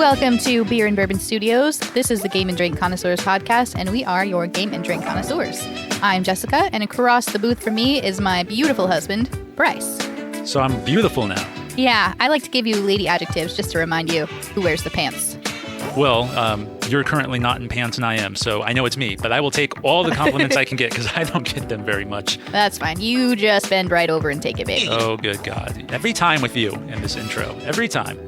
Welcome to Beer and Bourbon Studios. This is the Game and Drink Connoisseurs podcast, and we are your Game and Drink Connoisseurs. I'm Jessica, and across the booth from me is my beautiful husband, Bryce. So I'm beautiful now. Yeah, I like to give you lady adjectives just to remind you who wears the pants. Well, you're currently not in pants and I am, so I know it's me, but I will take all the compliments I can get because I don't get them very much. That's fine. You just bend right over and take it, baby. Oh, good God. Every time with you in this intro. Every time.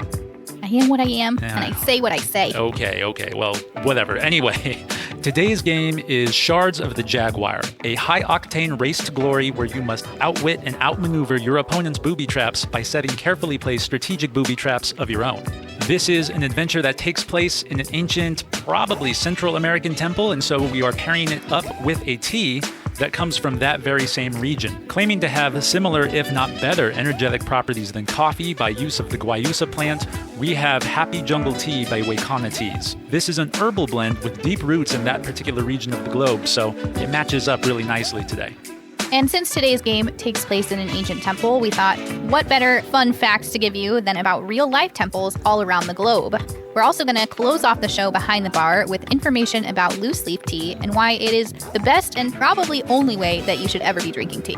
I am what I am, and I say what I say. Okay. Well, whatever. Anyway, today's game is Shards of the Jaguar, a high-octane race to glory where you must outwit and outmaneuver your opponent's booby traps by setting carefully placed strategic booby traps of your own. This is an adventure that takes place in an ancient, probably Central American temple, and so we are pairing it up with a tea that comes from that very same region, claiming to have similar, if not better, energetic properties than coffee by use of the guayusa plant. We have Happy Jungle Tea by Waykana Teas. This is an herbal blend with deep roots in that particular region of the globe, so it matches up really nicely today. And since today's game takes place in an ancient temple, we thought, what better fun facts to give you than about real-life temples all around the globe? We're also going to close off the show behind the bar with information about looseleaf tea and why it is the best and probably only way that you should ever be drinking tea.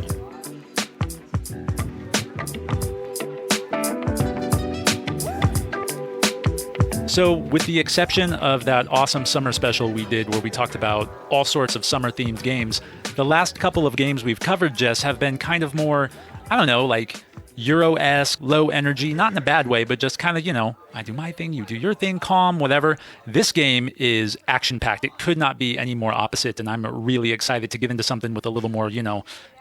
So with the exception of that awesome summer special we did where we talked about all sorts of summer-themed games, the last couple of games we've covered, Jess, have been kind of more, I don't know, like Euro-esque, low energy, not in a bad way, but just kind of, I do my thing, you do your thing, calm, whatever. This game is action-packed. It could not be any more opposite, and I'm really excited to get into something with a little more,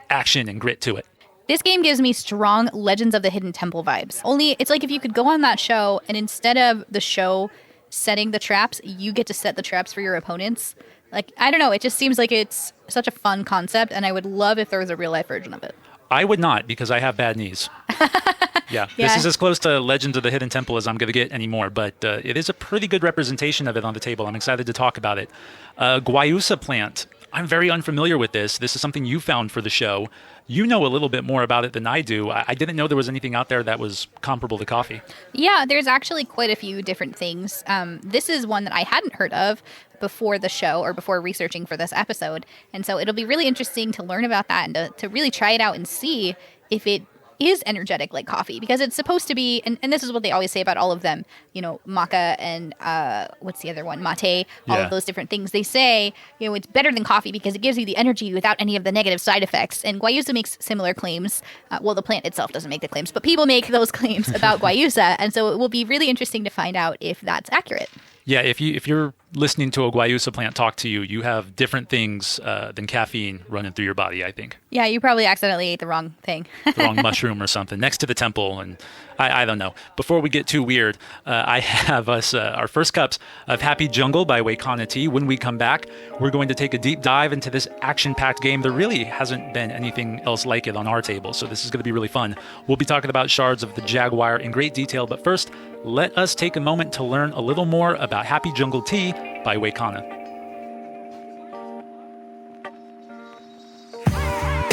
action and grit to it. This game gives me strong Legends of the Hidden Temple vibes. Only it's like if you could go on that show and instead of the show setting the traps, you get to set the traps for your opponents. Like, I don't know, it just seems like it's such a fun concept, and I would love if there was a real-life version of it. I would not, because I have bad knees. Yeah, this is as close to Legends of the Hidden Temple as I'm going to get anymore, but it is a pretty good representation of it on the table. I'm excited to talk about it. Guayusa plant. I'm very unfamiliar with this. This is something you found for the show. You know a little bit more about it than I do. I didn't know there was anything out there that was comparable to coffee. Yeah, there's actually quite a few different things. This is one that I hadn't heard of before the show or before researching for this episode. And so it'll be really interesting to learn about that and to really try it out and see if it is energetic like coffee, because it's supposed to be, and this is what they always say about all of them, maca and what's the other one, mate, all of those different things. They say, it's better than coffee because it gives you the energy without any of the negative side effects. And guayusa makes similar claims. Well, the plant itself doesn't make the claims, but people make those claims about guayusa. And so it will be really interesting to find out if that's accurate. Yeah, if you're listening to a guayusa plant talk to you, you have different things than caffeine running through your body, I think. Yeah, you probably accidentally ate the wrong thing. The wrong mushroom or something next to the temple, and I don't know. Before we get too weird, I have us our first cups of Happy Jungle by Waykana Tea. When we come back, we're going to take a deep dive into this action-packed game. There really hasn't been anything else like it on our table, so this is going to be really fun. We'll be talking about Shards of the Jaguar in great detail, but first, let us take a moment to learn a little more about Happy Jungle Tea by Waykana.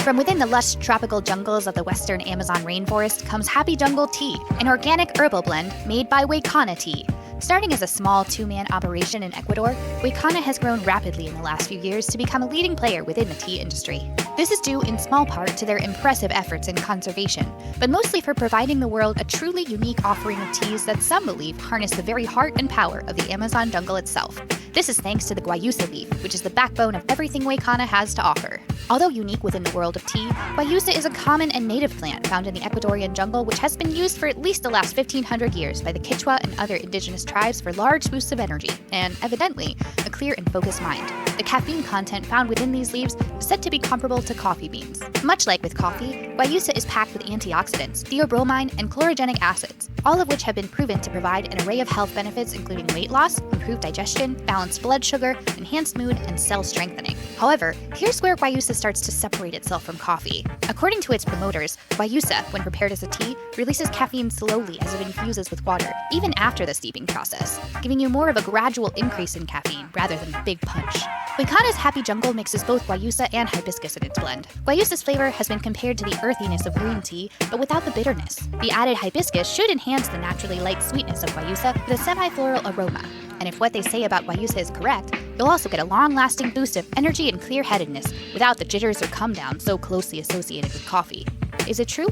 From within the lush tropical jungles of the western Amazon rainforest comes Happy Jungle Tea, an organic herbal blend made by Waykana Tea. Starting as a small two-man operation in Ecuador, Waykana has grown rapidly in the last few years to become a leading player within the tea industry. This is due in small part to their impressive efforts in conservation, but mostly for providing the world a truly unique offering of teas that some believe harness the very heart and power of the Amazon jungle itself. This is thanks to the guayusa leaf, which is the backbone of everything Waykana has to offer. Although unique within the world of tea, guayusa is a common and native plant found in the Ecuadorian jungle which has been used for at least the last 1,500 years by the Quechua and other indigenous tribes for large boosts of energy, and, evidently, a clear and focused mind. The caffeine content found within these leaves is said to be comparable to coffee beans. Much like with coffee, guayusa is packed with antioxidants, theobromine, and chlorogenic acids, all of which have been proven to provide an array of health benefits including weight loss, improved digestion, balanced blood sugar, enhanced mood, and cell strengthening. However, here's where guayusa starts to separate itself from coffee. According to its promoters, guayusa, when prepared as a tea, releases caffeine slowly as it infuses with water, even after the steeping process, giving you more of a gradual increase in caffeine rather than a big punch. Waykana's Happy Jungle mixes both guayusa and hibiscus in its blend. Guayusa's flavor has been compared to the earthiness of green tea, but without the bitterness. The added hibiscus should enhance the naturally light sweetness of guayusa with a semi-floral aroma. And if what they say about guayusa is correct, you'll also get a long-lasting boost of energy and clear-headedness without the jitters or come-down so closely associated with coffee. Is it true?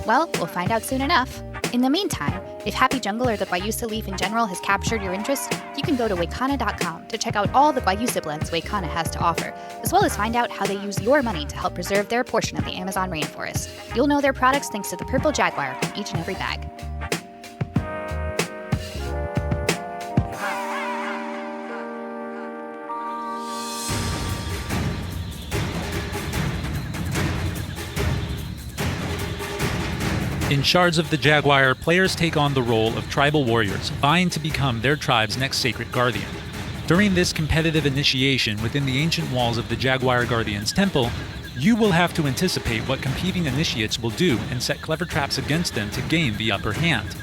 Well, we'll find out soon enough. In the meantime, if Happy Jungle or the guayusa leaf in general has captured your interest, you can go to waykana.com to check out all the guayusa blends Waykana has to offer, as well as find out how they use your money to help preserve their portion of the Amazon rainforest. You'll know their products thanks to the purple Jaguar in each and every bag. In Shards of the Jaguar, players take on the role of tribal warriors, vying to become their tribe's next sacred guardian. During this competitive initiation within the ancient walls of the Jaguar Guardian's temple, you will have to anticipate what competing initiates will do and set clever traps against them to gain the upper hand.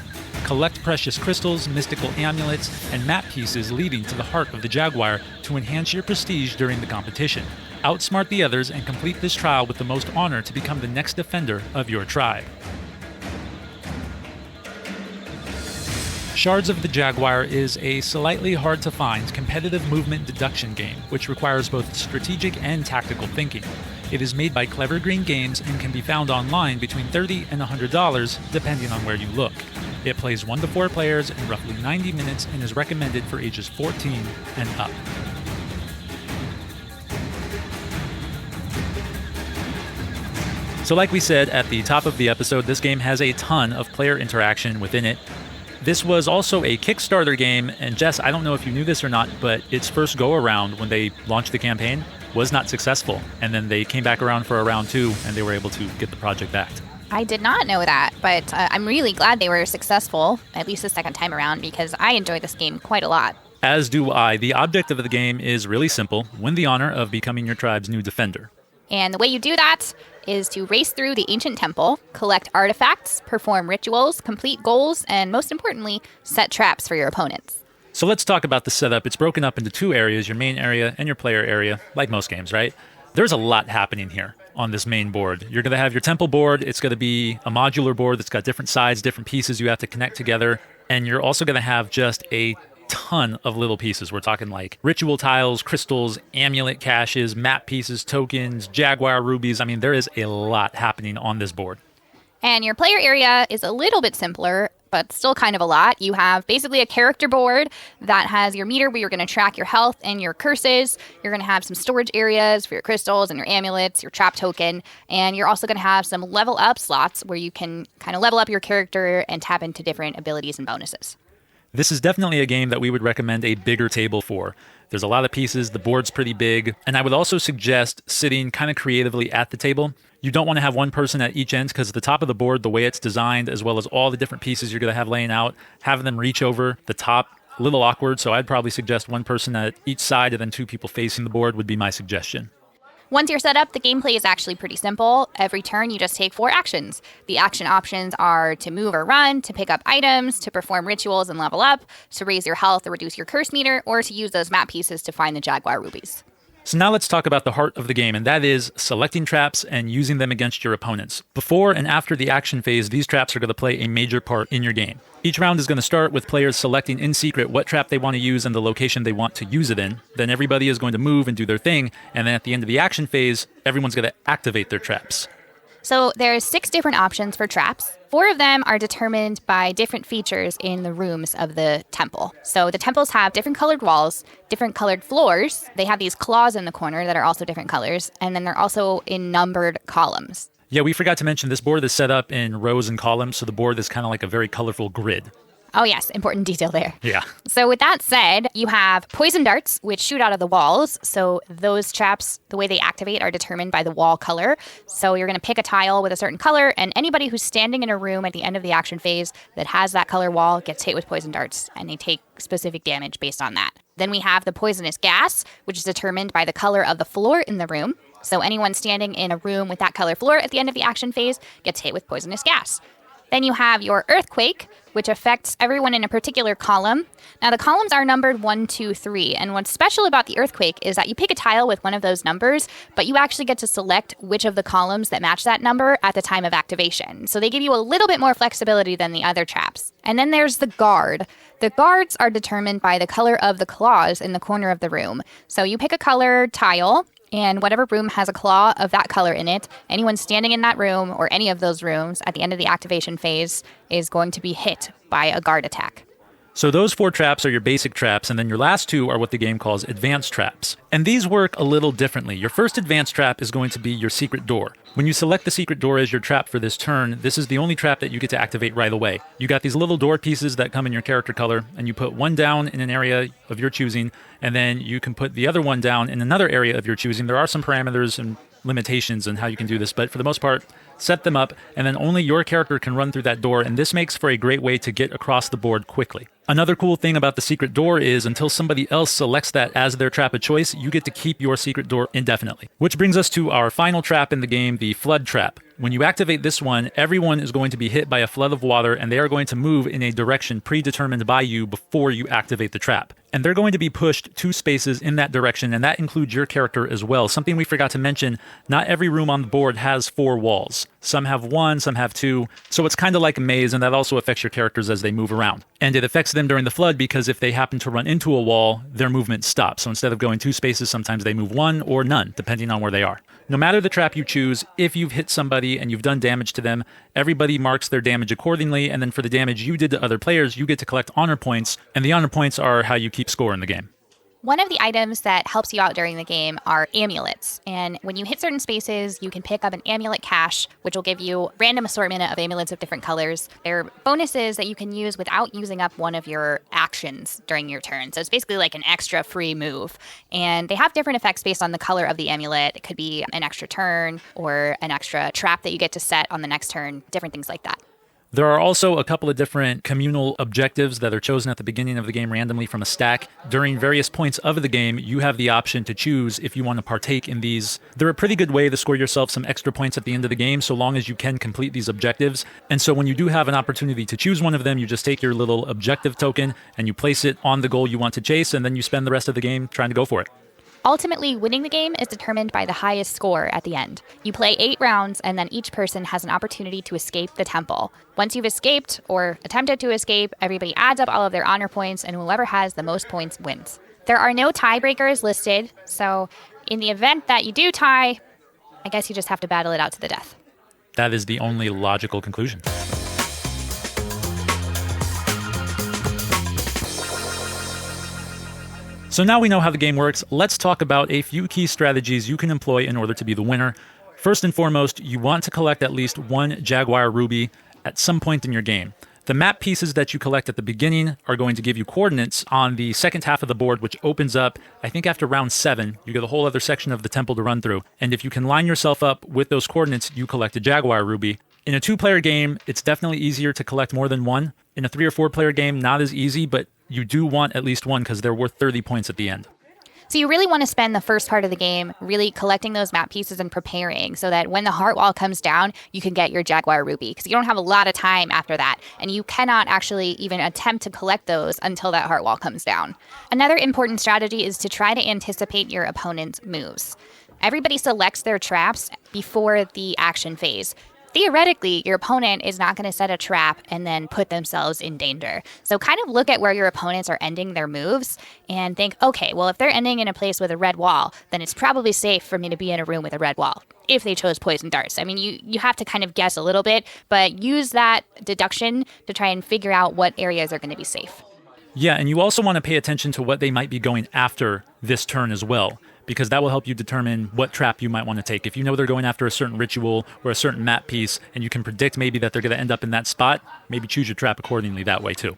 Collect precious crystals, mystical amulets, and map pieces leading to the heart of the Jaguar to enhance your prestige during the competition. Outsmart the others and complete this trial with the most honor to become the next defender of your tribe. Shards of the Jaguar is a slightly hard-to-find competitive movement deduction game, which requires both strategic and tactical thinking. It is made by Clever Green Games and can be found online between $30 and $100, depending on where you look. It plays 1 to 4 players in roughly 90 minutes and is recommended for ages 14 and up. So like we said at the top of the episode, this game has a ton of player interaction within it. This was also a Kickstarter game, and Jess, I don't know if you knew this or not, but its first go-around when they launched the campaign was not successful. And then they came back around for a round 2, and they were able to get the project backed. I did not know that, but I'm really glad they were successful, at least the second time around, because I enjoyed this game quite a lot. As do I. The object of the game is really simple. Win the honor of becoming your tribe's new defender. And the way you do that is to race through the ancient temple, collect artifacts, perform rituals, complete goals, and most importantly, set traps for your opponents. So let's talk about the setup. It's broken up into 2 areas, your main area and your player area, like most games, right? There's a lot happening here on this main board. You're going to have your temple board. It's going to be a modular board that's got different sides, different pieces you have to connect together. And you're also going to have just a ton of little pieces. We're talking like ritual tiles, crystals, amulet caches, map pieces, tokens, Jaguar rubies. I mean, there is a lot happening on this board. And your player area is a little bit simpler, but still kind of a lot. You have basically a character board that has your meter where you're going to track your health and your curses. You're going to have some storage areas for your crystals and your amulets, your trap token, and you're also going to have some level up slots where you can kind of level up your character and tap into different abilities and bonuses. This is definitely a game that we would recommend a bigger table for. There's a lot of pieces, the board's pretty big, and I would also suggest sitting kind of creatively at the table. You don't want to have one person at each end because the top of the board, the way it's designed, as well as all the different pieces you're going to have laying out, having them reach over the top, a little awkward, so I'd probably suggest one person at each side and then 2 people facing the board would be my suggestion. Once you're set up, the gameplay is actually pretty simple. Every turn, you just take 4 actions. The action options are to move or run, to pick up items, to perform rituals and level up, to raise your health or reduce your curse meter, or to use those map pieces to find the Jaguar rubies. So now let's talk about the heart of the game, and that is selecting traps and using them against your opponents. Before and after the action phase, these traps are going to play a major part in your game. Each round is going to start with players selecting in secret what trap they want to use and the location they want to use it in. Then everybody is going to move and do their thing, and then at the end of the action phase, everyone's going to activate their traps. So there's 6 different options for traps. 4 of them are determined by different features in the rooms of the temple. So the temples have different colored walls, different colored floors. They have these claws in the corner that are also different colors, and then they're also in numbered columns. Yeah, we forgot to mention this board is set up in rows and columns, so the board is kind of like a very colorful grid. Oh, yes. Important detail there. Yeah. So with that said, you have poison darts, which shoot out of the walls. So those traps, the way they activate are determined by the wall color. So you're going to pick a tile with a certain color, and anybody who's standing in a room at the end of the action phase that has that color wall gets hit with poison darts, and they take specific damage based on that. Then we have the poisonous gas, which is determined by the color of the floor in the room. So anyone standing in a room with that color floor at the end of the action phase gets hit with poisonous gas. Then you have your earthquake, which affects everyone in a particular column. Now, the columns are numbered 1, 2, 3. And what's special about the earthquake is that you pick a tile with one of those numbers, but you actually get to select which of the columns that match that number at the time of activation. So they give you a little bit more flexibility than the other traps. And then there's the guard. The guards are determined by the color of the claws in the corner of the room. So you pick a color tile, and whatever room has a claw of that color in it, anyone standing in that room or any of those rooms at the end of the activation phase is going to be hit by a guard attack. So those 4 traps are your basic traps, and then your last 2 are what the game calls advanced traps. And these work a little differently. Your first advanced trap is going to be your secret door. When you select the secret door as your trap for this turn, this is the only trap that you get to activate right away. You got these little door pieces that come in your character color, and you put one down in an area of your choosing, and then you can put the other one down in another area of your choosing. There are some parameters and limitations on how you can do this, but for the most part, set them up, and then only your character can run through that door, and this makes for a great way to get across the board quickly. Another cool thing about the secret door is until somebody else selects that as their trap of choice, you get to keep your secret door indefinitely. Which brings us to our final trap in the game, the flood trap. When you activate this one, everyone is going to be hit by a flood of water, and they are going to move in a direction predetermined by you before you activate the trap. And they're going to be pushed 2 spaces in that direction, and that includes your character as well. Something we forgot to mention, not every room on the board has 4 walls. Some have 1, some have 2, so it's kind of like a maze, and that also affects your characters as they move around. And it affects them during the flood because if they happen to run into a wall, their movement stops. So instead of going 2 spaces, sometimes they move 1 or none, depending on where they are. No matter the trap you choose, if you've hit somebody and you've done damage to them, everybody marks their damage accordingly, and then for the damage you did to other players, you get to collect honor points, and the honor points are how you keep score in the game. One of the items that helps you out during the game are amulets. And when you hit certain spaces, you can pick up an amulet cache, which will give you random assortment of amulets of different colors. They're bonuses that you can use without using up one of your actions during your turn. So it's basically like an extra free move. And they have different effects based on the color of the amulet. It could be an extra turn or an extra trap that you get to set on the next turn, different things like that. There are also a couple of different communal objectives that are chosen at the beginning of the game randomly from a stack. During various points of the game, you have the option to choose if you want to partake in these. They're a pretty good way to score yourself some extra points at the end of the game, so long as you can complete these objectives. And so when you do have an opportunity to choose one of them, you just take your little objective token and you place it on the goal you want to chase, and then you spend the rest of the game trying to go for it. Ultimately, winning the game is determined by the highest score at the end. You play 8 rounds, and then each person has an opportunity to escape the temple. Once you've escaped or attempted to escape, everybody adds up all of their honor points, and whoever has the most points wins. There are no tiebreakers listed, so in the event that you do tie, I guess you just have to battle it out to the death. That is the only logical conclusion. So now we know how the game works, let's talk about a few key strategies you can employ in order to be the winner. First and foremost, you want to collect at least 1 Jaguar ruby at some point in your game. The map pieces that you collect at the beginning are going to give you coordinates on the second half of the board, which opens up, I think after round 7, you get a whole other section of the temple to run through. And if you can line yourself up with those coordinates, you collect a Jaguar ruby. In a 2-player game, it's definitely easier to collect more than 1. In a 3 or 4-player game, not as easy, but you do want at least 1 because they're worth 30 points at the end. So you really want to spend the first part of the game really collecting those map pieces and preparing so that when the heart wall comes down, you can get your Jaguar ruby because you don't have a lot of time after that. And you cannot actually even attempt to collect those until that heart wall comes down. Another important strategy is to try to anticipate your opponent's moves. Everybody selects their traps before the action phase. Theoretically, your opponent is not going to set a trap and then put themselves in danger. So kind of look at where your opponents are ending their moves and think, okay, well, if they're ending in a place with a red wall, then it's probably safe for me to be in a room with a red wall if they chose poison darts. I mean, you have to kind of guess a little bit, but use that deduction to try and figure out what areas are going to be safe. Yeah, and you also want to pay attention to what they might be going after this turn as well, because that will help you determine what trap you might want to take. If you know they're going after a certain ritual or a certain map piece, and you can predict maybe that they're going to end up in that spot, maybe choose your trap accordingly that way too.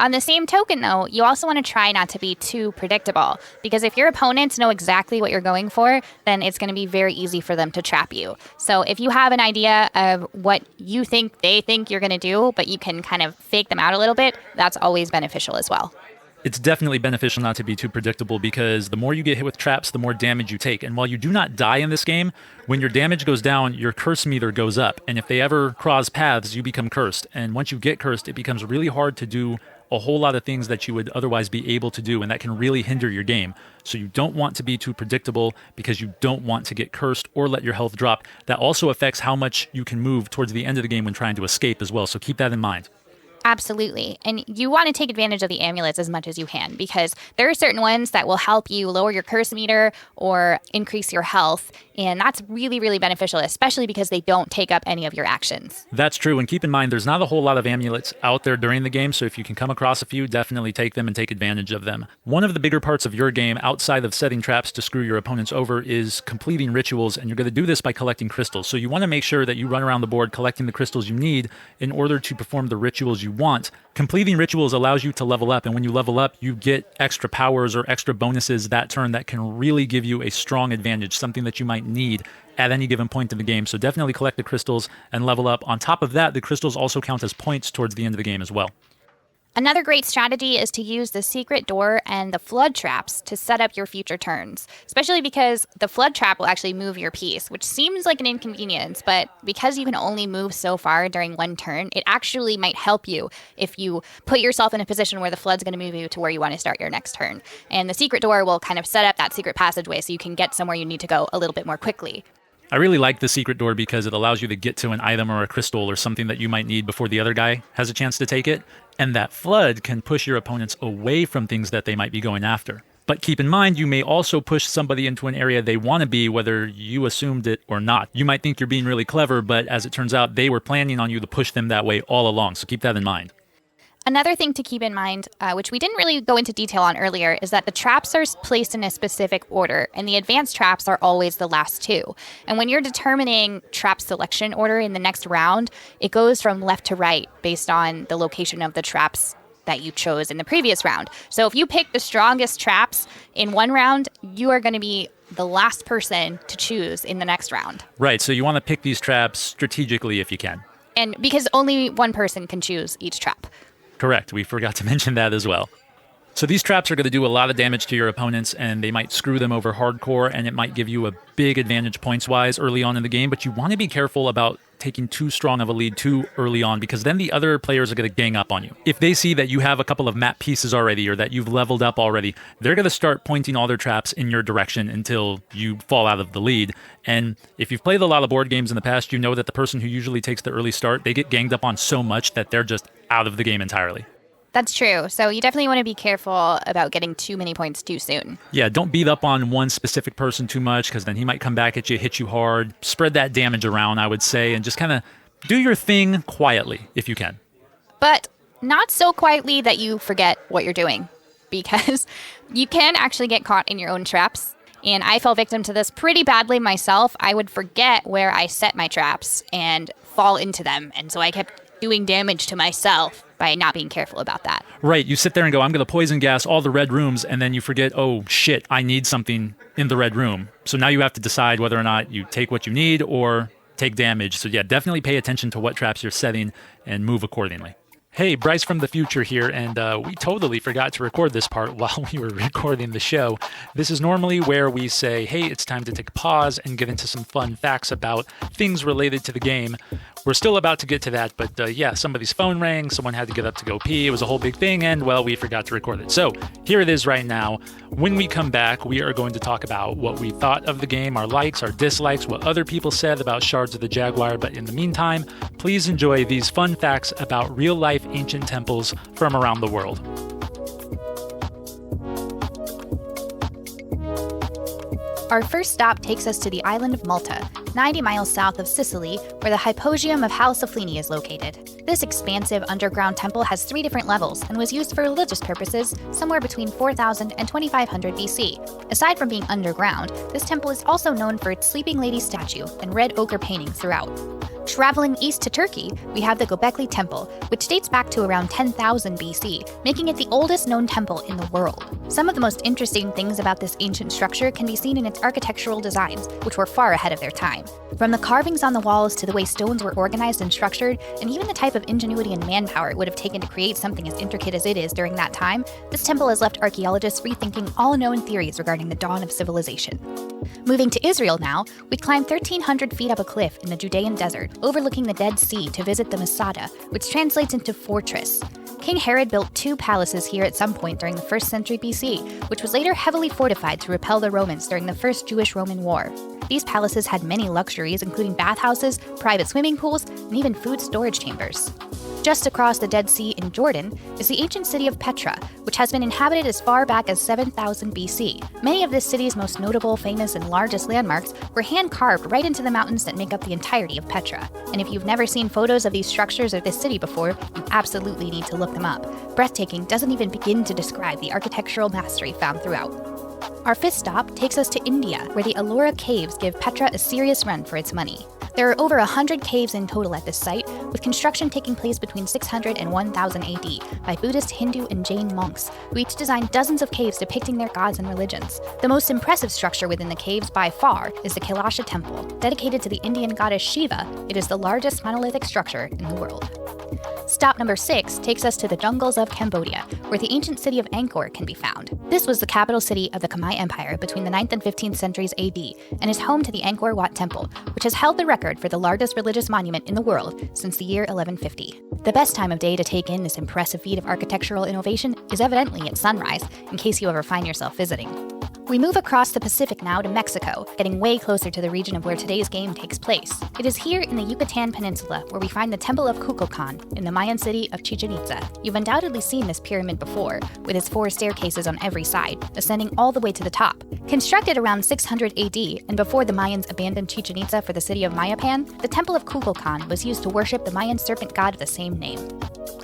On the same token, though, you also want to try not to be too predictable, because if your opponents know exactly what you're going for, then it's going to be very easy for them to trap you. So if you have an idea of what you think they think you're going to do, but you can kind of fake them out a little bit, that's always beneficial as well. It's definitely beneficial not to be too predictable because the more you get hit with traps, the more damage you take. And while you do not die in this game, when your damage goes down, your curse meter goes up. And if they ever cross paths, you become cursed. And once you get cursed, it becomes really hard to do a whole lot of things that you would otherwise be able to do, and that can really hinder your game. So you don't want to be too predictable because you don't want to get cursed or let your health drop. That also affects how much you can move towards the end of the game when trying to escape as well. So keep that in mind. Absolutely. And you want to take advantage of the amulets as much as you can because there are certain ones that will help you lower your curse meter or increase your health. And that's really, really beneficial, especially because they don't take up any of your actions. That's true. And keep in mind, there's not a whole lot of amulets out there during the game. So if you can come across a few, definitely take them and take advantage of them. One of the bigger parts of your game outside of setting traps to screw your opponents over is completing rituals. And you're going to do this by collecting crystals. So you want to make sure that you run around the board collecting the crystals you need in order to perform the rituals you want. Completing rituals allows you to level up, and when you level up, you get extra powers or extra bonuses that turn that can really give you a strong advantage, something that you might need at any given point in the game. So definitely collect the crystals and level up. On top of that, the crystals also count as points towards the end of the game as well. Another great strategy is to use the secret door and the flood traps to set up your future turns, especially because the flood trap will actually move your piece, which seems like an inconvenience, but because you can only move so far during one turn, it actually might help you if you put yourself in a position where the flood's going to move you to where you want to start your next turn. And the secret door will kind of set up that secret passageway so you can get somewhere you need to go a little bit more quickly. I really like the secret door because it allows you to get to an item or a crystal or something that you might need before the other guy has a chance to take it. And that flood can push your opponents away from things that they might be going after. But keep in mind, you may also push somebody into an area they want to be, whether you assumed it or not. You might think you're being really clever, but as it turns out, they were planning on you to push them that way all along. So keep that in mind. Another thing to keep in mind, which we didn't really go into detail on earlier, is that the traps are placed in a specific order, and the advanced traps are always the last two. And when you're determining trap selection order in the next round, it goes from left to right based on the location of the traps that you chose in the previous round. So if you pick the strongest traps in one round, you are going to be the last person to choose in the next round. Right, so you want to pick these traps strategically if you can. And because only one person can choose each trap. Correct. We forgot to mention that as well. So these traps are going to do a lot of damage to your opponents, and they might screw them over hardcore, and it might give you a big advantage points-wise early on in the game, but you want to be careful about taking too strong of a lead too early on, because then the other players are going to gang up on you. If they see that you have a couple of map pieces already, or that you've leveled up already, they're going to start pointing all their traps in your direction until you fall out of the lead. And if you've played a lot of board games in the past, you know that the person who usually takes the early start, they get ganged up on so much that they're just out of the game entirely. That's true. So you definitely want to be careful about getting too many points too soon. Yeah, don't beat up on one specific person too much, because then he might come back at you, hit you hard. Spread that damage around, I would say, and just kind of do your thing quietly if you can. But not so quietly that you forget what you're doing, because you can actually get caught in your own traps. And I fell victim to this pretty badly myself. I would forget where I set my traps and fall into them. And so I kept doing damage to myself by not being careful about that. Right. You sit there and go, I'm going to poison gas all the red rooms, and then you forget, oh, shit, I need something in the red room. So now you have to decide whether or not you take what you need or take damage. So yeah, definitely pay attention to what traps you're setting and move accordingly. Hey, Bryce from the future here, and we totally forgot to record this part while we were recording the show. This is normally where we say, hey, it's time to take a pause and get into some fun facts about things related to the game. We're still about to get to that, but yeah, somebody's phone rang, someone had to get up to go pee, it was a whole big thing, and well, we forgot to record it. So here it is right now. When we come back, we are going to talk about what we thought of the game, our likes, our dislikes, what other people said about Shards of the Jaguar, but in the meantime, please enjoy these fun facts about real-life ancient temples from around the world. Our first stop takes us to the island of Malta, 90 miles south of Sicily, where the Hypogeum of Halsaflini is located. This expansive underground temple has 3 different levels and was used for religious purposes somewhere between 4000 and 2500 BC. Aside from being underground, this temple is also known for its Sleeping Lady statue and red ochre paintings throughout. Traveling east to Turkey, we have the Göbekli Temple, which dates back to around 10,000 BC, making it the oldest known temple in the world. Some of the most interesting things about this ancient structure can be seen in its architectural designs, which were far ahead of their time. From the carvings on the walls to the way stones were organized and structured, and even the type of of ingenuity and manpower it would have taken to create something as intricate as it is during that time, this temple has left archaeologists rethinking all known theories regarding the dawn of civilization. Moving to Israel now, we climb 1,300 feet up a cliff in the Judean desert, overlooking the Dead Sea to visit the Masada, which translates into fortress. King Herod built 2 palaces here at some point during the 1st century BC, which was later heavily fortified to repel the Romans during the First Jewish-Roman War. These palaces had many luxuries, including bathhouses, private swimming pools, and even food storage chambers. Just across the Dead Sea in Jordan is the ancient city of Petra, which has been inhabited as far back as 7000 BC. Many of this city's most notable, famous, and largest landmarks were hand-carved right into the mountains that make up the entirety of Petra. And if you've never seen photos of these structures or this city before, you absolutely need to look them up. Breathtaking doesn't even begin to describe the architectural mastery found throughout. Our 5th stop takes us to India, where the Ellora Caves give Petra a serious run for its money. There are over 100 caves in total at this site, with construction taking place between 600 and 1000 AD by Buddhist, Hindu, and Jain monks, who each designed dozens of caves depicting their gods and religions. The most impressive structure within the caves by far is the Kailasha Temple. Dedicated to the Indian goddess Shiva, it is the largest monolithic structure in the world. Stop number 6 takes us to the jungles of Cambodia, where the ancient city of Angkor can be found. This was the capital city of the Khmer Empire between the 9th and 15th centuries AD, and is home to the Angkor Wat Temple, which has held the record for the largest religious monument in the world since the year 1150. The best time of day to take in this impressive feat of architectural innovation is evidently at sunrise, in case you ever find yourself visiting. We move across the Pacific now to Mexico, getting way closer to the region of where today's game takes place. It is here in the Yucatan Peninsula where we find the Temple of Kukulkan in the Mayan city of Chichen Itza. You've undoubtedly seen this pyramid before, with its 4 staircases on every side, ascending all the way to the top. Constructed around 600 AD and before the Mayans abandoned Chichen Itza for the city of Mayapan, the Temple of Kukulkan was used to worship the Mayan serpent god of the same name.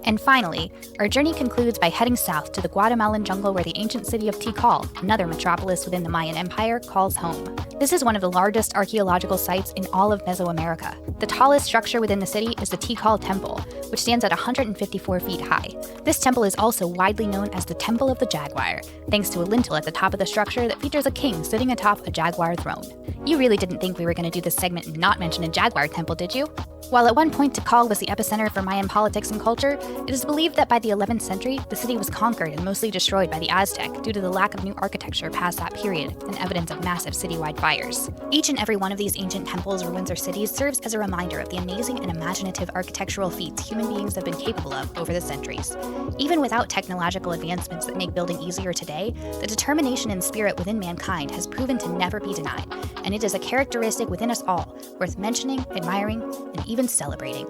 And finally, our journey concludes by heading south to the Guatemalan jungle where the ancient city of Tikal, another metropolis within the Mayan Empire, calls home. This is one of the largest archaeological sites in all of Mesoamerica. The tallest structure within the city is the Tikal Temple, which stands at 154 feet high. This temple is also widely known as the Temple of the Jaguar, thanks to a lintel at the top of the structure that features a king sitting atop a jaguar throne. You really didn't think we were going to do this segment and not mention a jaguar temple, did you? While at one point Tikal was the epicenter for Mayan politics and culture, it is believed that by the 11th century, the city was conquered and mostly destroyed by the Aztec due to the lack of new architecture past that period and evidence of massive citywide fires. Each and every one of these ancient temples, ruins, or cities serves as a reminder of the amazing and imaginative architectural feats human beings have been capable of over the centuries. Even without technological advancements that make building easier today, the determination and spirit within mankind has proven to never be denied, and it is a characteristic within us all, worth mentioning, admiring, and even celebrating.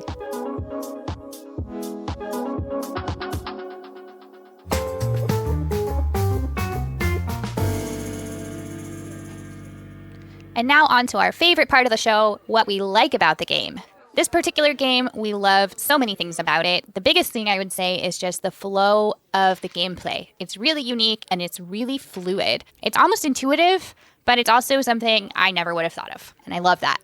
And now on to our favorite part of the show, what we like about the game. This particular game, we love so many things about it. The biggest thing I would say is just the flow of the gameplay. It's really unique and it's really fluid. It's almost intuitive, but it's also something I never would have thought of. And I love that.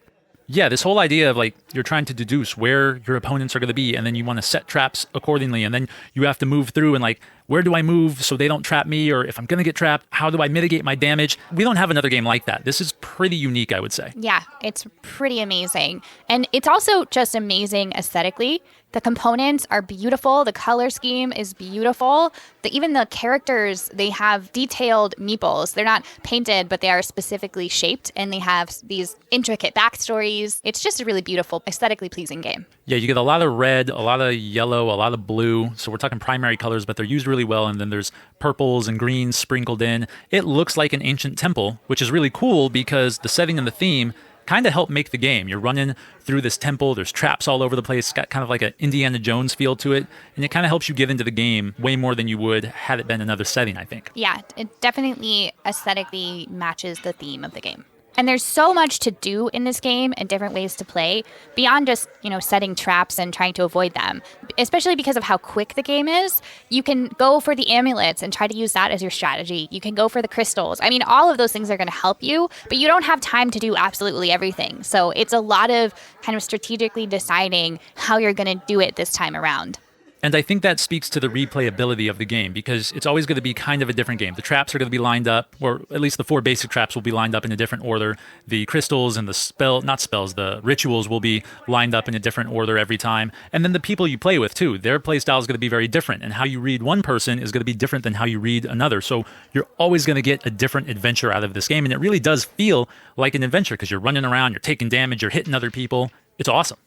Yeah, this whole idea of like you're trying to deduce where your opponents are going to be, and then you want to set traps accordingly, and then you have to move through and like, where do I move so they don't trap me? Or if I'm going to get trapped, how do I mitigate my damage? We don't have another game like that. This is pretty unique, I would say. Yeah, it's pretty amazing. And it's also just amazing aesthetically. The components are beautiful. The color scheme is beautiful. Even the characters, they have detailed meeples. They're not painted, but they are specifically shaped, and they have these intricate backstories. It's just a really beautiful, aesthetically pleasing game. Yeah, you get a lot of red, a lot of yellow, a lot of blue. So we're talking primary colors, but they're used really well. And then there's purples and greens sprinkled in. It looks like an ancient temple, which is really cool because the setting and the theme kind of help make the game. You're running through this temple. There's traps all over the place. It's got kind of like an Indiana Jones feel to it. And it kind of helps you get into the game way more than you would had it been another setting, I think. Yeah, it definitely aesthetically matches the theme of the game. And there's so much to do in this game and different ways to play beyond just, setting traps and trying to avoid them. Especially because of how quick the game is, you can go for the amulets and try to use that as your strategy. You can go for the crystals. I mean, all of those things are going to help you, but you don't have time to do absolutely everything. So it's a lot of kind of strategically deciding how you're going to do it this time around. And I think that speaks to the replayability of the game because it's always going to be kind of a different game. The traps are going to be lined up, or at least the 4 basic traps will be lined up in a different order. The crystals and the rituals will be lined up in a different order every time. And then the people you play with too, their play style is going to be very different. And how you read one person is going to be different than how you read another. So you're always going to get a different adventure out of this game. And it really does feel like an adventure because you're running around, you're taking damage, you're hitting other people. It's awesome.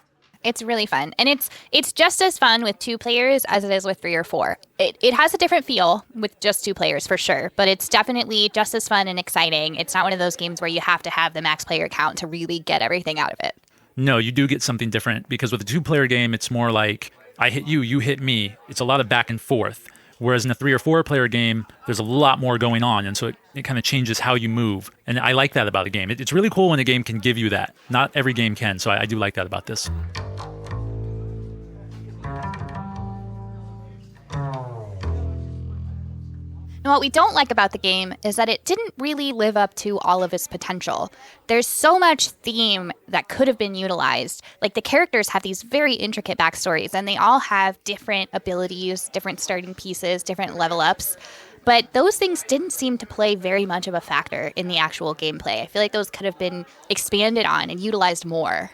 It's really fun. And it's just as fun with 2 players as it is with 3 or 4. It has a different feel with just 2 players for sure, but it's definitely just as fun and exciting. It's not one of those games where you have to have the max player count to really get everything out of it. No, you do get something different because with a 2-player game, it's more like I hit you, you hit me. It's a lot of back and forth. Whereas in a 3 or 4-player game, there's a lot more going on. And so it kind of changes how you move. And I like that about a game. It's really cool when a game can give you that. Not every game can. So I do like that about this. And what we don't like about the game is that it didn't really live up to all of its potential. There's so much theme that could have been utilized. Like the characters have these very intricate backstories and they all have different abilities, different starting pieces, different level ups. But those things didn't seem to play very much of a factor in the actual gameplay. I feel like those could have been expanded on and utilized more.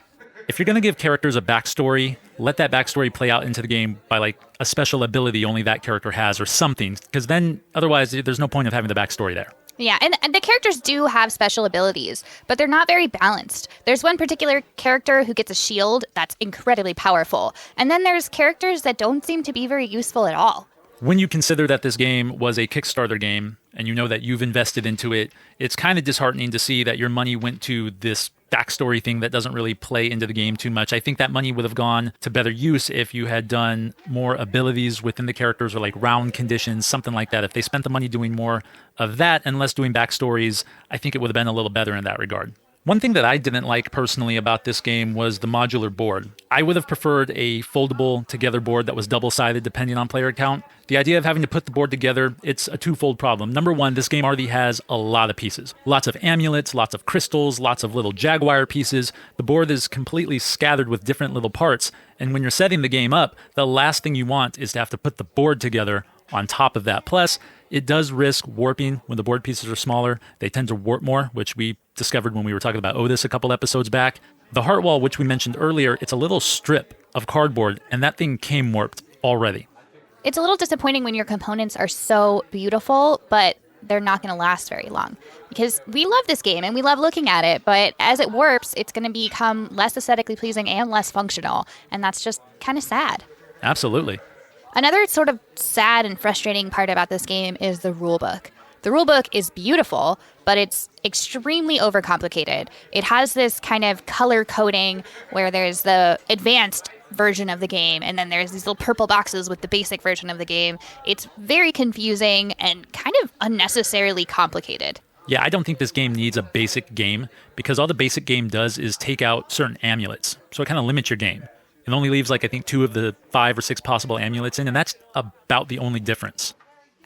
If you're going to give characters a backstory, let that backstory play out into the game by like a special ability only that character has or something, because then otherwise there's no point of having the backstory there. Yeah, and the characters do have special abilities, but they're not very balanced. There's one particular character who gets a shield that's incredibly powerful, and then there's characters that don't seem to be very useful at all. When you consider that this game was a Kickstarter game and you know that you've invested into it, it's kind of disheartening to see that your money went to this backstory thing that doesn't really play into the game too much. I think that money would have gone to better use if you had done more abilities within the characters or like round conditions, something like that. If they spent the money doing more of that and less doing backstories, I think it would have been a little better in that regard. One thing that I didn't like personally about this game was the modular board. I would have preferred a foldable together board that was double-sided depending on player count. The idea of having to put the board together, it's a twofold problem. Number one, this game already has a lot of pieces. Lots of amulets, lots of crystals, lots of little Jaguar pieces. The board is completely scattered with different little parts. And when you're setting the game up, the last thing you want is to have to put the board together on top of that. Plus, it does risk warping when the board pieces are smaller. They tend to warp more, which we discovered when we were talking about Otis a couple episodes back. The heart wall, which we mentioned earlier, it's a little strip of cardboard, and that thing came warped already. It's a little disappointing when your components are so beautiful, but they're not going to last very long. Because we love this game, and we love looking at it, but as it warps, it's going to become less aesthetically pleasing and less functional, and that's just kind of sad. Absolutely. Another sort of sad and frustrating part about this game is the rulebook. The rulebook is beautiful, but it's extremely overcomplicated. It has this kind of color coding where there's the advanced version of the game, and then there's these little purple boxes with the basic version of the game. It's very confusing and kind of unnecessarily complicated. Yeah, I don't think this game needs a basic game because all the basic game does is take out certain amulets. So it kind of limits your game. It only leaves, like, I think 2 of the 5 or 6 possible amulets in, and that's about the only difference.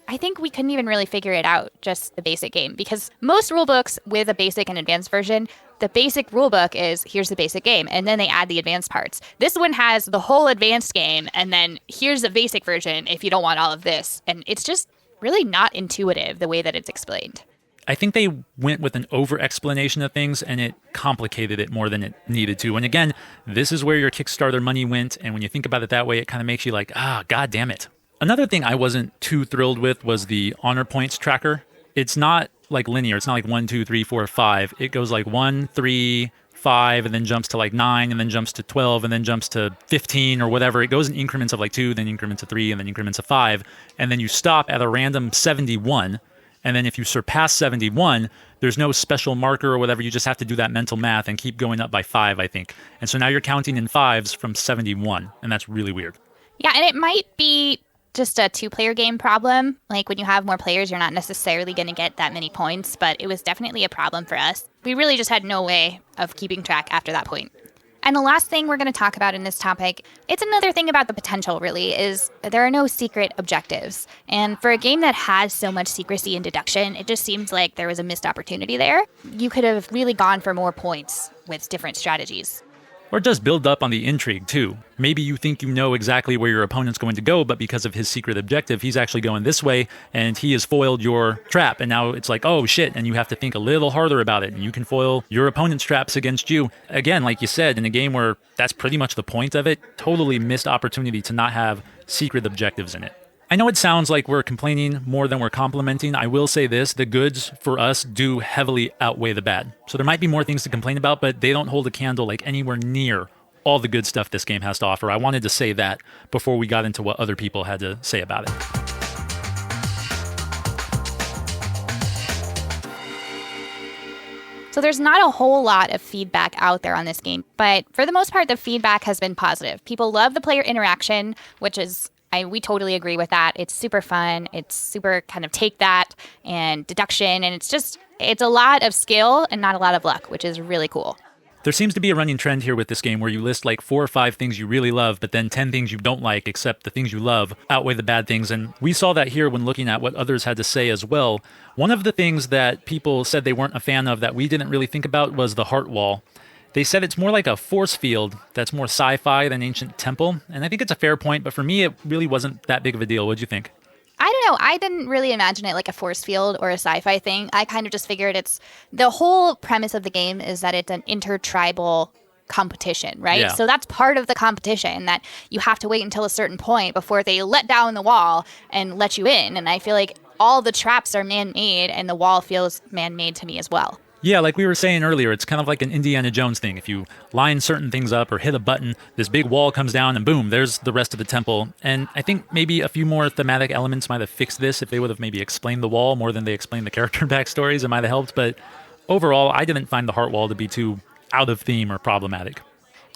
I think we couldn't even really figure it out, just the basic game, because most rulebooks with a basic and advanced version, the basic rulebook is, here's the basic game, and then they add the advanced parts. This one has the whole advanced game, and then here's the basic version if you don't want all of this. And it's just really not intuitive the way that it's explained. I think they went with an over-explanation of things, and it complicated it more than it needed to. And again, this is where your Kickstarter money went, and when you think about it that way, it kind of makes you like, god damn it. Another thing I wasn't too thrilled with was the honor points tracker. It's not like linear. It's not like 1, 2, 3, 4, 5. It goes like 1, 3, 5, and then jumps to like 9, and then jumps to 12, and then jumps to 15 or whatever. It goes in increments of like 2, then increments of 3, and then increments of 5. And then you stop at a random 71. And then if you surpass 71, there's no special marker or whatever. You just have to do that mental math and keep going up by 5, I think. And so now you're counting in 5s from 71. And that's really weird. Yeah, and it might be just a 2-player game problem. Like when you have more players, you're not necessarily going to get that many points. But it was definitely a problem for us. We really just had no way of keeping track after that point. And the last thing we're going to talk about in this topic, it's another thing about the potential, really, is there are no secret objectives. And for a game that has so much secrecy and deduction, it just seems like there was a missed opportunity there. You could have really gone for more points with different strategies. Or it does build up on the intrigue, too. Maybe you think you know exactly where your opponent's going to go, but because of his secret objective, he's actually going this way, and he has foiled your trap. And now it's like, oh, shit, and you have to think a little harder about it, and you can foil your opponent's traps against you. Again, like you said, in a game where that's pretty much the point of it, totally missed opportunity to not have secret objectives in it. I know it sounds like we're complaining more than we're complimenting. I will say this, the goods for us do heavily outweigh the bad. So there might be more things to complain about, but they don't hold a candle like anywhere near all the good stuff this game has to offer. I wanted to say that before we got into what other people had to say about it. So there's not a whole lot of feedback out there on this game, but for the most part, the feedback has been positive. People love the player interaction, which is we totally agree with that. It's super fun. It's super kind of take that and deduction. And it's a lot of skill and not a lot of luck, which is really cool. There seems to be a running trend here with this game where you list like 4 or 5 things you really love, but then 10 things you don't like, except the things you love outweigh the bad things. And we saw that here when looking at what others had to say as well. One of the things that people said they weren't a fan of that we didn't really think about was the heart wall. They said it's more like a force field that's more sci-fi than ancient temple. And I think it's a fair point, but for me, it really wasn't that big of a deal. What'd you think? I don't know. I didn't really imagine it like a force field or a sci-fi thing. I kind of just figured the whole premise of the game is that it's an intertribal competition, right? Yeah. So that's part of the competition, that you have to wait until a certain point before they let down the wall and let you in. And I feel like all the traps are man-made and the wall feels man-made to me as well. Yeah, like we were saying earlier, it's kind of like an Indiana Jones thing. If you line certain things up or hit a button, this big wall comes down and boom, there's the rest of the temple. And I think maybe a few more thematic elements might have fixed this if they would have maybe explained the wall more than they explained the character backstories. It might have helped, but overall, I didn't find the heart wall to be too out of theme or problematic.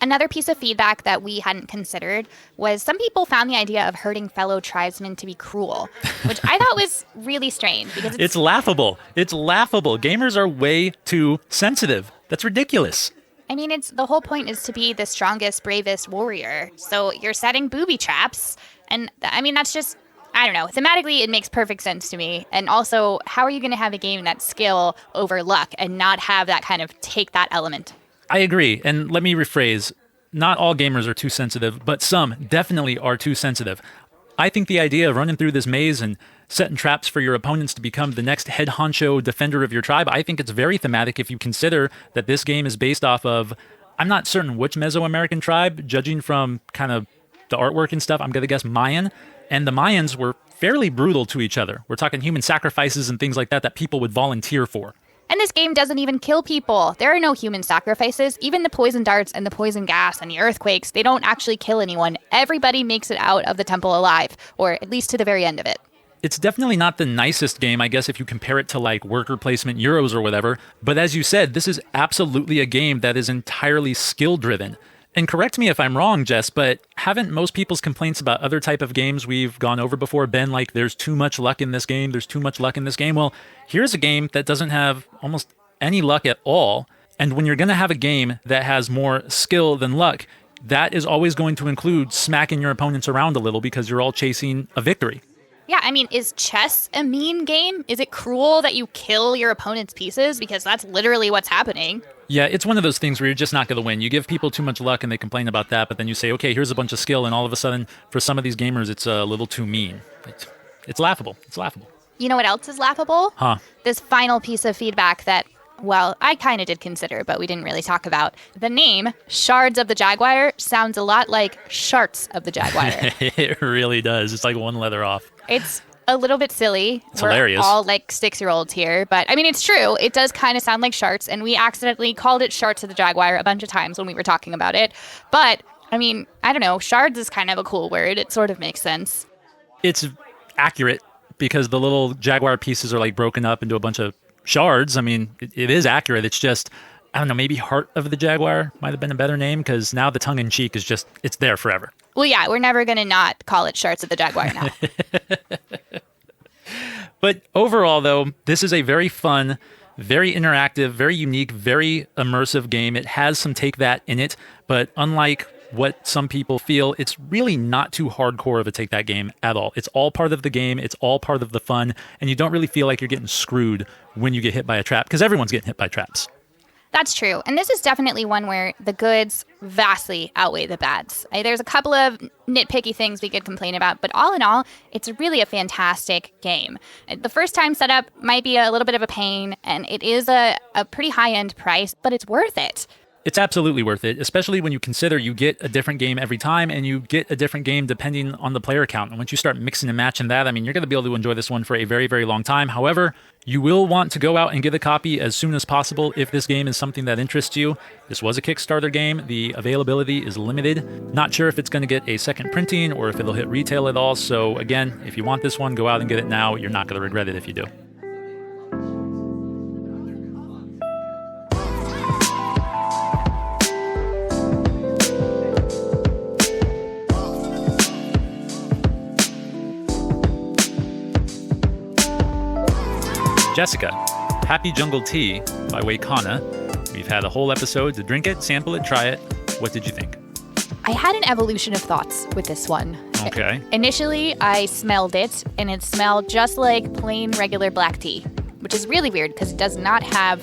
Another piece of feedback that we hadn't considered was some people found the idea of hurting fellow tribesmen to be cruel, which I thought was really strange because it's laughable. It's laughable. Gamers are way too sensitive. That's ridiculous. I mean, the whole point is to be the strongest, bravest warrior. So you're setting booby traps. And I mean, that's just, I don't know. Thematically, it makes perfect sense to me. And also, how are you going to have a game that's skill over luck and not have that kind of take that element? I agree. And let me rephrase. Not all gamers are too sensitive, but some definitely are too sensitive. I think the idea of running through this maze and setting traps for your opponents to become the next head honcho defender of your tribe, I think it's very thematic if you consider that this game is based off of, I'm not certain which Mesoamerican tribe, judging from kind of the artwork and stuff, I'm going to guess Mayan. And the Mayans were fairly brutal to each other. We're talking human sacrifices and things like that people would volunteer for. And this game doesn't even kill people. There are no human sacrifices. Even the poison darts and the poison gas and the earthquakes, they don't actually kill anyone. Everybody makes it out of the temple alive, or at least to the very end of it. It's definitely not the nicest game, I guess, if you compare it to like worker placement Euros or whatever. But as you said, this is absolutely a game that is entirely skill-driven. And correct me if I'm wrong, Jess, but haven't most people's complaints about other type of games we've gone over before been like, there's too much luck in this game, there's too much luck in this game? Well, here's a game that doesn't have almost any luck at all. And when you're going to have a game that has more skill than luck, that is always going to include smacking your opponents around a little because you're all chasing a victory. Yeah, I mean, is chess a mean game? Is it cruel that you kill your opponent's pieces? Because that's literally what's happening. Yeah, it's one of those things where you're just not going to win. You give people too much luck and they complain about that, but then you say, okay, here's a bunch of skill, and all of a sudden, for some of these gamers, it's a little too mean. It's laughable. It's laughable. You know what else is laughable? Huh? This final piece of feedback that, well, I kind of did consider, but we didn't really talk about. The name, Shards of the Jaguar, sounds a lot like Sharts of the Jaguar. It really does. It's like one letter off. It's a little bit silly. It's hilarious. We're all like 6-year-olds here, but I mean, it's true. It does kind of sound like Sharts, and we accidentally called it Sharts of the Jaguar a bunch of times when we were talking about it. But I mean, I don't know. Shards is kind of a cool word. It sort of makes sense. It's accurate because the little Jaguar pieces are like broken up into a bunch of shards. I mean, it is accurate. It's just, I don't know, maybe Heart of the Jaguar might have been a better name because now the tongue-in-cheek is just, it's there forever. Well, yeah, we're never going to not call it Shards of the Jaguar now. But overall, though, this is a very fun, very interactive, very unique, very immersive game. It has some take that in it, but unlike what some people feel, it's really not too hardcore of a take that game at all. It's all part of the game. It's all part of the fun. And you don't really feel like you're getting screwed when you get hit by a trap because everyone's getting hit by traps. That's true. And this is definitely one where the goods vastly outweigh the bads. There's a couple of nitpicky things we could complain about, but all in all, it's really a fantastic game. The first time setup might be a little bit of a pain, and it is a pretty high-end price, but it's worth it. It's absolutely worth it, especially when you consider you get a different game every time and you get a different game depending on the player count. And once you start mixing and matching that, I mean, you're going to be able to enjoy this one for a very, very long time. However, you will want to go out and get a copy as soon as possible if this game is something that interests you. This was a Kickstarter game. The availability is limited. Not sure if it's going to get a second printing or if it'll hit retail at all. So again, if you want this one, go out and get it now. You're not going to regret it if you do. Jessica, Happy Jungle Tea by Waykana. We've had a whole episode to drink it, sample it, try it. What did you think? I had an evolution of thoughts with this one. Okay. Initially, I smelled it, and it smelled just like plain regular black tea, which is really weird because it does not have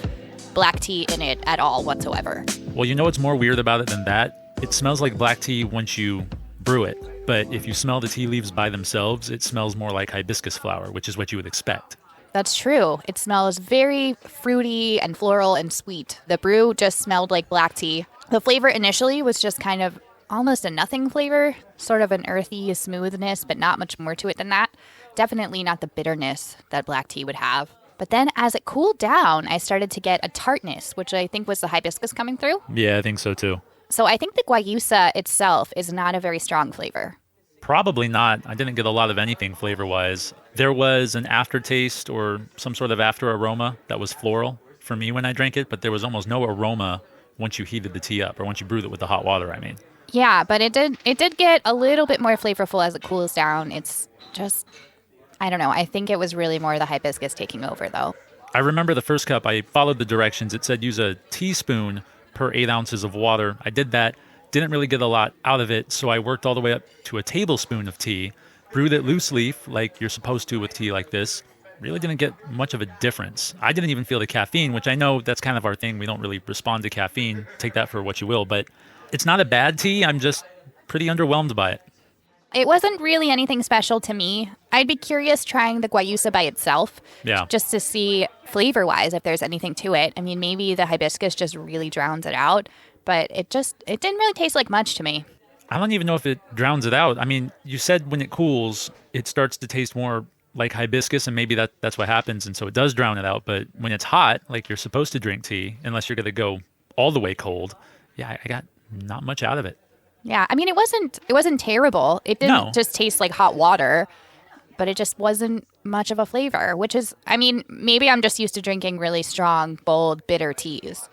black tea in it at all whatsoever. Well, you know what's more weird about it than that? It smells like black tea once you brew it. But if you smell the tea leaves by themselves, it smells more like hibiscus flower, which is what you would expect. That's true. It smells very fruity and floral and sweet. The brew just smelled like black tea. The flavor initially was just kind of almost a nothing flavor, sort of an earthy smoothness, but not much more to it than that. Definitely not the bitterness that black tea would have. But then as it cooled down, I started to get a tartness, which I think was the hibiscus coming through. Yeah, I think so too. So I think the guayusa itself is not a very strong flavor. Probably not. I didn't get a lot of anything flavor-wise. There was an aftertaste or some sort of after aroma that was floral for me when I drank it, but there was almost no aroma once you heated the tea up, or once you brewed it with the hot water, I mean. Yeah, but it did get a little bit more flavorful as it cools down. It's just, I don't know. I think it was really more the hibiscus taking over, though. I remember the first cup, I followed the directions. It said use a teaspoon per 8 ounces of water. I did that. Didn't really get a lot out of it, so I worked all the way up to a tablespoon of tea, brewed it loose leaf like you're supposed to with tea like this. Really didn't get much of a difference. I didn't even feel the caffeine, which I know that's kind of our thing. We don't really respond to caffeine. Take that for what you will, but it's not a bad tea. I'm just pretty underwhelmed by it. It wasn't really anything special to me. I'd be curious trying the guayusa by itself, just to see flavor-wise if there's anything to it. I mean, maybe the hibiscus just really drowns it out, but it didn't really taste like much to me. I don't even know if it drowns it out. I mean, you said when it cools, it starts to taste more like hibiscus, and maybe that's what happens, and so it does drown it out. But when it's hot, like you're supposed to drink tea, unless you're going to go all the way cold, I got not much out of it. Yeah, I mean, it wasn't terrible. It didn't just taste like hot water, but it just wasn't much of a flavor, which is, I mean, maybe I'm just used to drinking really strong, bold, bitter teas.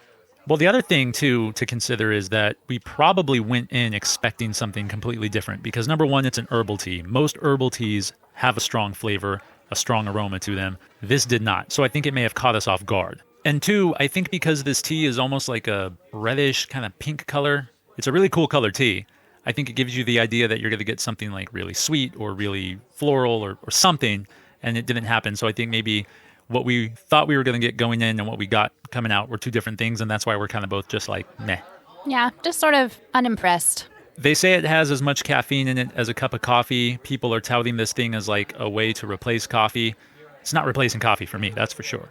Well, the other thing, too, to consider is that we probably went in expecting something completely different because, number one, it's an herbal tea. Most herbal teas have a strong flavor, a strong aroma to them. This did not, so I think it may have caught us off guard. And two, I think because this tea is almost like a reddish kind of pink color, it's a really cool color tea. I think it gives you the idea that you're going to get something like really sweet or really floral or something, and it didn't happen. So I think maybe what we thought we were going to get going in and what we got coming out were two different things, and that's why we're kind of both just like, meh. Yeah, just sort of unimpressed. They say it has as much caffeine in it as a cup of coffee. People are touting this thing as like a way to replace coffee. It's not replacing coffee for me, that's for sure.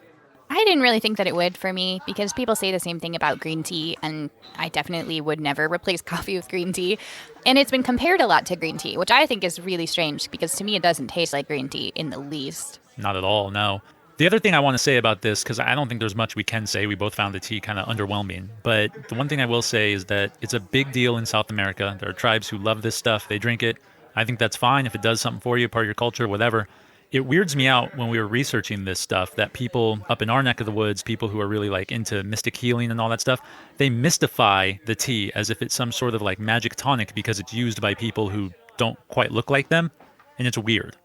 I didn't really think that it would for me because people say the same thing about green tea, and I definitely would never replace coffee with green tea. And it's been compared a lot to green tea, which I think is really strange because to me it doesn't taste like green tea in the least. Not at all, no. The other thing I want to say about this, because I don't think there's much we can say, we both found the tea kind of underwhelming, but the one thing I will say is that it's a big deal in South America. There are tribes who love this stuff. They drink it. I think that's fine if it does something for you, part of your culture, whatever. It weirds me out when we were researching this stuff that people up in our neck of the woods, people who are really like into mystic healing and all that stuff, they mystify the tea as if it's some sort of like magic tonic because it's used by people who don't quite look like them, and it's weird.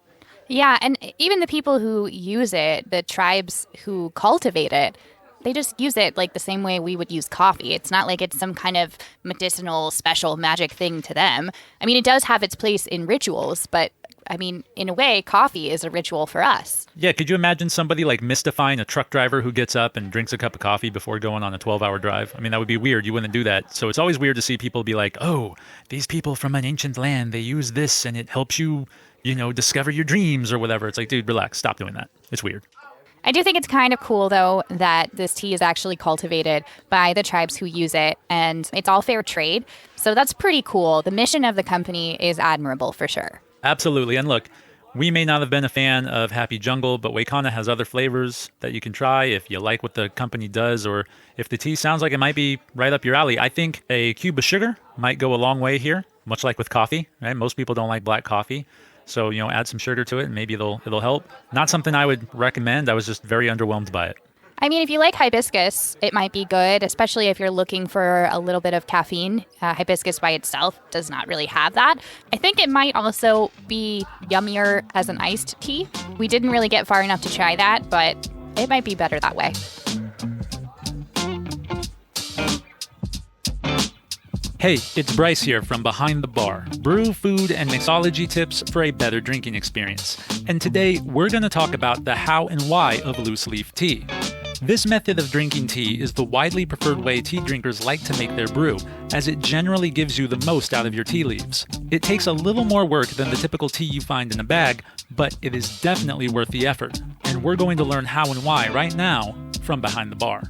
Yeah, and even the people who use it, the tribes who cultivate it, they just use it like the same way we would use coffee. It's not like it's some kind of medicinal, special magic thing to them. I mean, it does have its place in rituals, but I mean, in a way, coffee is a ritual for us. Yeah, could you imagine somebody like mystifying a truck driver who gets up and drinks a cup of coffee before going on a 12-hour drive? I mean, that would be weird. You wouldn't do that. So it's always weird to see people be like, oh, these people from an ancient land, they use this and it helps you, discover your dreams or whatever. It's like, dude, relax. Stop doing that. It's weird. I do think it's kind of cool, though, that this tea is actually cultivated by the tribes who use it, and it's all fair trade. So that's pretty cool. The mission of the company is admirable for sure. Absolutely. And look, we may not have been a fan of Happy Jungle, but Waykana has other flavors that you can try if you like what the company does, or if the tea sounds like it might be right up your alley. I think a cube of sugar might go a long way here, much like with coffee, right? Most people don't like black coffee. So, add some sugar to it and maybe it'll help. Not something I would recommend. I was just very underwhelmed by it. I mean, if you like hibiscus, it might be good, especially if you're looking for a little bit of caffeine. Hibiscus by itself does not really have that. I think it might also be yummier as an iced tea. We didn't really get far enough to try that, but it might be better that way. Hey, it's Bryce here from Behind the Bar, brew, food, and mixology tips for a better drinking experience. And today, we're going to talk about the how and why of looseleaf tea. This method of drinking tea is the widely preferred way tea drinkers like to make their brew, as it generally gives you the most out of your tea leaves. It takes a little more work than the typical tea you find in a bag, but it is definitely worth the effort. And we're going to learn how and why right now from Behind the Bar.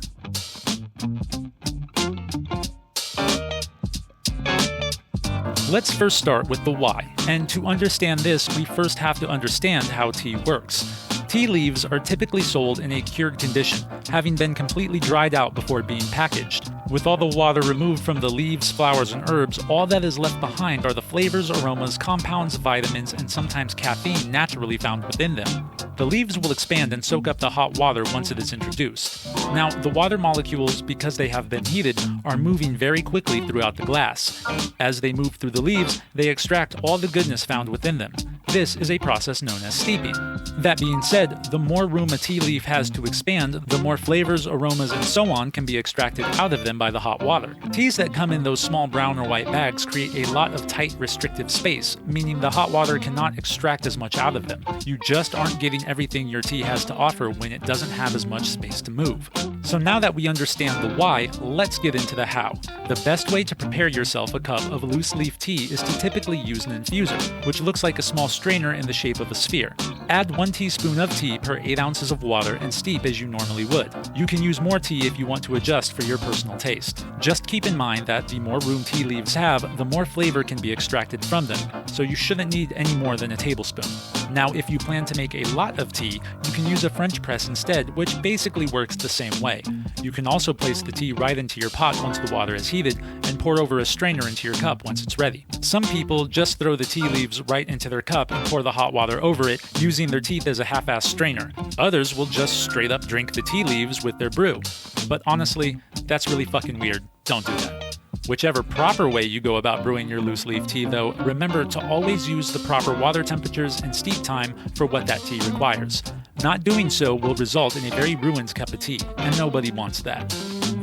Let's first start with the why, and to understand this, we first have to understand how tea works. Tea leaves are typically sold in a cured condition, having been completely dried out before being packaged. With all the water removed from the leaves, flowers, and herbs, all that is left behind are the flavors, aromas, compounds, vitamins, and sometimes caffeine naturally found within them. The leaves will expand and soak up the hot water once it is introduced. Now, the water molecules, because they have been heated, are moving very quickly throughout the glass. As they move through the leaves, they extract all the goodness found within them. This is a process known as steeping. That being said, the more room a tea leaf has to expand, the more flavors, aromas, and so on can be extracted out of them by the hot water. Teas that come in those small brown or white bags create a lot of tight, restrictive space, meaning the hot water cannot extract as much out of them. You just aren't getting everything your tea has to offer when it doesn't have as much space to move. So now that we understand the why, let's get into the how. The best way to prepare yourself a cup of loose leaf tea is to typically use an infuser, which looks like a small strainer in the shape of a sphere. Add 1 teaspoon of tea per 8 ounces of water and steep as you normally would. You can use more tea if you want to adjust for your personal taste. Just keep in mind that the more room tea leaves have, the more flavor can be extracted from them, so you shouldn't need any more than a tablespoon. Now, if you plan to make a lot of tea, you can use a French press instead, which basically works the same way. You can also place the tea right into your pot once the water is heated and pour over a strainer into your cup once it's ready. Some people just throw the tea leaves right into their cup and pour the hot water over it, using their teeth as a half-assed strainer. Others will just straight up drink the tea leaves with their brew. But honestly, that's really fucking weird. Don't do that. Whichever proper way you go about brewing your loose leaf tea, though, remember to always use the proper water temperatures and steep time for what that tea requires. Not doing so will result in a very ruined cup of tea, and nobody wants that.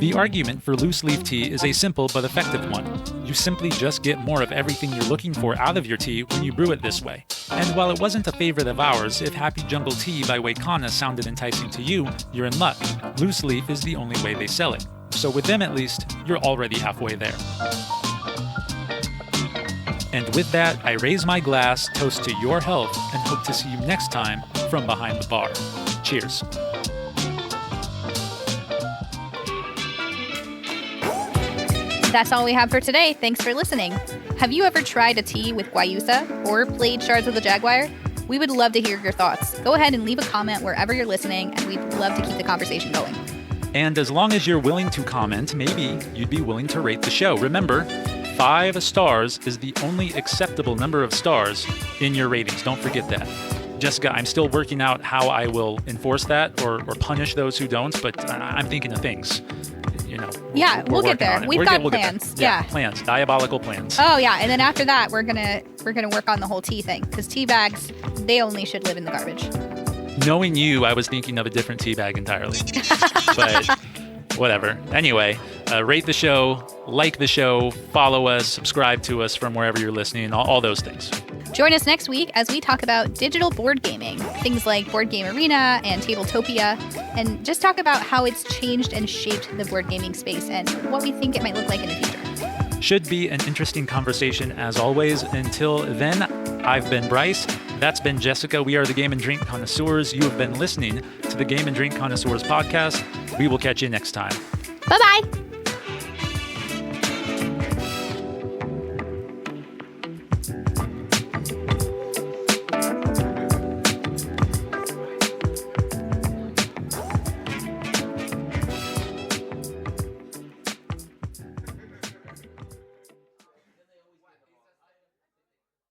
The argument for loose leaf tea is a simple but effective one. You simply just get more of everything you're looking for out of your tea when you brew it this way. And while it wasn't a favorite of ours, if Happy Jungle Tea by Waykana sounded enticing to you, you're in luck. Loose leaf is the only way they sell it. So with them at least, you're already halfway there. And with that, I raise my glass, toast to your health, and hope to see you next time from Behind the Bar. Cheers. That's all we have for today. Thanks for listening. Have you ever tried a tea with guayusa or played Shards of the Jaguar? We would love to hear your thoughts. Go ahead and leave a comment wherever you're listening, and we'd love to keep the conversation going. And as long as you're willing to comment, maybe you'd be willing to rate the show. Remember, 5 stars is the only acceptable number of stars in your ratings. Don't forget that. Jessica, I'm still working out how I will enforce that or punish those who don't, but I'm thinking of things. Yeah, we'll get there. We've got plans. Yeah, plans, diabolical plans. Oh yeah, and then after that, we're gonna work on the whole tea thing, because tea bags, they only should live in the garbage. Knowing you, I was thinking of a different tea bag entirely. But whatever. Anyway, rate the show, like the show, follow us, subscribe to us from wherever you're listening, all those things. Join us next week as we talk about digital board gaming, things like Board Game Arena and Tabletopia, and just talk about how it's changed and shaped the board gaming space and what we think it might look like in the future. Should be an interesting conversation as always. Until then, I've been Bryce. That's been Jessica. We are the Game and Drink Connoisseurs. You have been listening to the Game and Drink Connoisseurs podcast. We will catch you next time. Bye-bye.